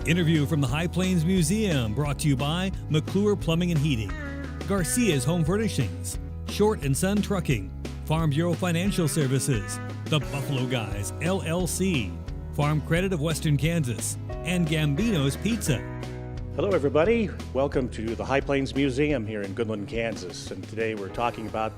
Interview from the High Plains Museum, brought to you by McClure Plumbing and Heating, Garcia's Home Furnishings, Short and Son Trucking, Farm Bureau Financial Services, The Buffalo Guys, LLC, Farm Credit of Western Kansas, and Gambino's Pizza. Hello everybody, welcome to the High Plains Museum here in Goodland, Kansas. And today we're talking about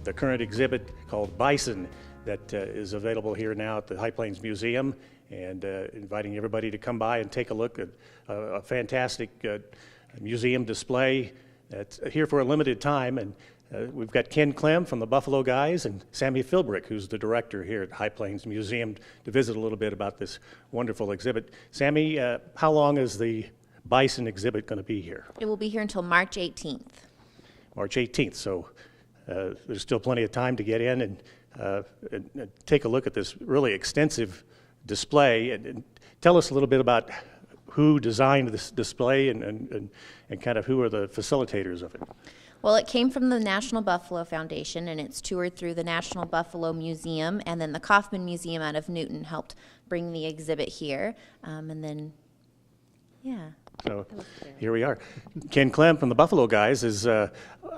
the current exhibit called Bison that is available here now at the High Plains Museum, and inviting everybody to come by and take a look at a fantastic museum display that's here for a limited time. And we've got Ken Clem from the Buffalo Guys and Sammy Philbrick, who's the director here at High Plains Museum, to visit a little bit about this wonderful exhibit. Sammy, how long is the Bison exhibit going to be here? It will be here until March 18th. March 18th, so there's still plenty of time to get in and take a look at this really extensive display. And tell us a little bit about who designed this display and kind of who are the facilitators of it. Well, it came from the National Buffalo Foundation, and it's toured through the National Buffalo Museum, and then the Kaufman Museum out of Newton helped bring the exhibit here. So here we are. Ken Clem from the Buffalo Guys is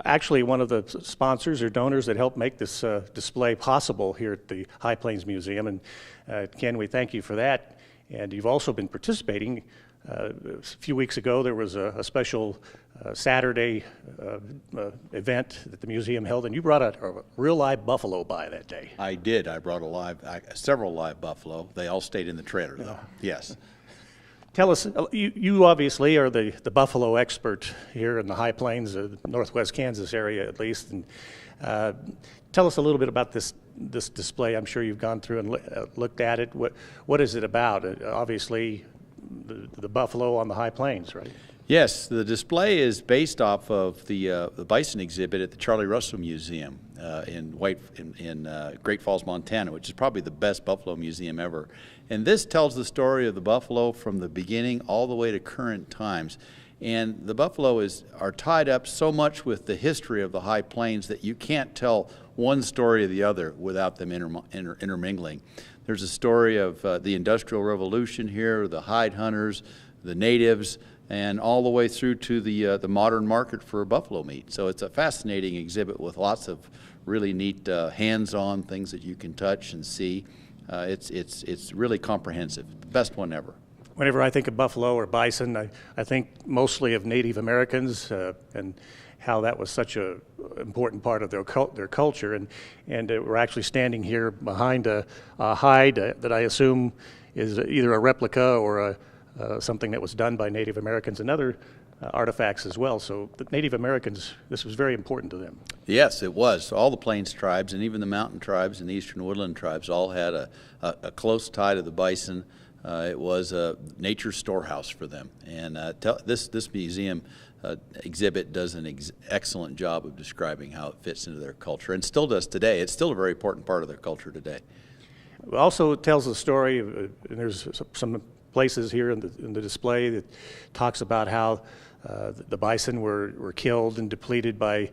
actually one of the sponsors or donors that helped make this display possible here at the High Plains Museum. And Ken, we thank you for that. And you've also been participating. A few weeks ago, there was a special Saturday event that the museum held, and you brought a real live buffalo by that day. I did. I brought several live buffalo. They all stayed in the trailer, though. Yes. Tell us, you obviously are the buffalo expert here in the High Plains, Northwest Kansas area at least. And tell us a little bit about this display. I'm sure you've gone through and looked at it. What is it about? Obviously, the buffalo on the High Plains, right? Yes, the display is based off of the bison exhibit at the Charlie Russell Museum in Great Falls, Montana, which is probably the best buffalo museum ever. And this tells the story of the buffalo from the beginning all the way to current times. And the buffalo are tied up so much with the history of the High Plains that you can't tell one story or the other without them intermingling. There's a story of the Industrial Revolution here, the hide hunters, the natives, and all the way through to the modern market for buffalo meat. So it's a fascinating exhibit with lots of really neat hands-on things that you can touch and see. It's really comprehensive. Best one ever. Whenever I think of buffalo or bison, I think mostly of Native Americans and how that was such an important part of their culture. And we're actually standing here behind a hide that I assume is either a replica or something that was done by Native Americans and other artifacts as well. So the Native Americans, this was very important to them. Yes, it was. All the Plains tribes and even the mountain tribes and the eastern woodland tribes all had a close tie to the bison. It was a nature storehouse for them. And this museum exhibit does an excellent job of describing how it fits into their culture, and still does today. It's still a very important part of their culture today. It also tells the story, and there's some places here in the display that talks about how the bison were killed and depleted by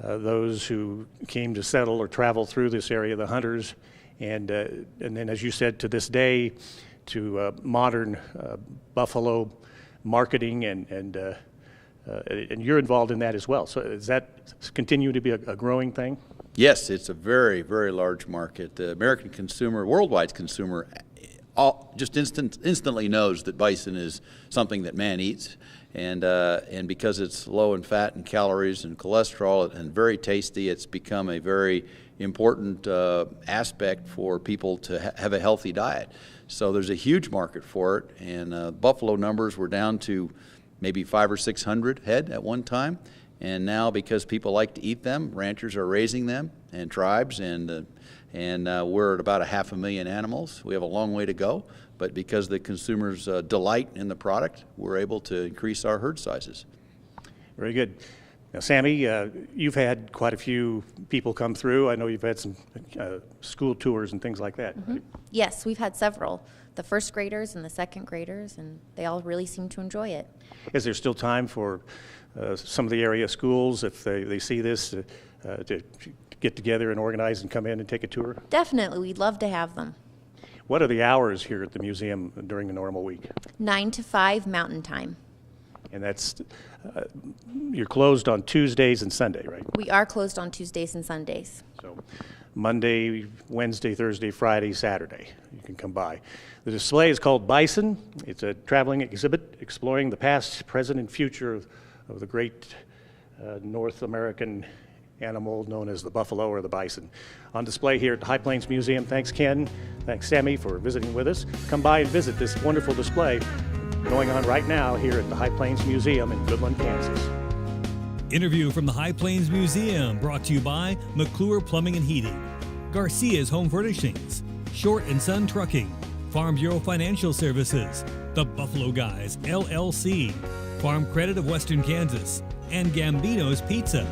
those who came to settle or travel through this area, the hunters, and then, as you said, to this day, to modern buffalo marketing, and you're involved in that as well. So does that continue to be a growing thing? Yes, it's a very, very large market. The American consumer, worldwide consumer, just instantly knows that bison is something that man eats, and because it's low in fat and calories and cholesterol and very tasty, it's become a very important aspect for people to have a healthy diet. So there's a huge market for it, and buffalo numbers were down to maybe 500 or 600 head at one time, and now because people like to eat them, ranchers are raising them, and tribes, and we're at about 500,000 animals. We have a long way to go, but because the consumers delight in the product, we're able to increase our herd sizes. Very good. Now, Sammy, you've had quite a few people come through. I know you've had some school tours and things like that. Mm-hmm. Right? Yes, we've had several. The first graders and the second graders, and they all really seem to enjoy it. Is there still time for some of the area schools, if they see this, to get together and organize and come in and take a tour? Definitely, we'd love to have them. What are the hours here at the museum during a normal week? 9 to 5 Mountain Time. And you're closed on Tuesdays and Sunday, right? We are closed on Tuesdays and Sundays. So Monday, Wednesday, Thursday, Friday, Saturday, you can come by. The display is called Bison. It's a traveling exhibit exploring the past, present, and future of the great North American animal known as the buffalo or the bison. On display here at the High Plains Museum. Thanks, Ken. Thanks, Sammy, for visiting with us. Come by and visit this wonderful display going on right now here at the High Plains Museum in Goodland, Kansas. Interview from the High Plains Museum brought to you by McClure Plumbing and Heating, Garcia's Home Furnishings, Short and Son Trucking, Farm Bureau Financial Services, The Buffalo Guys, LLC, Farm Credit of Western Kansas, and Gambino's Pizza.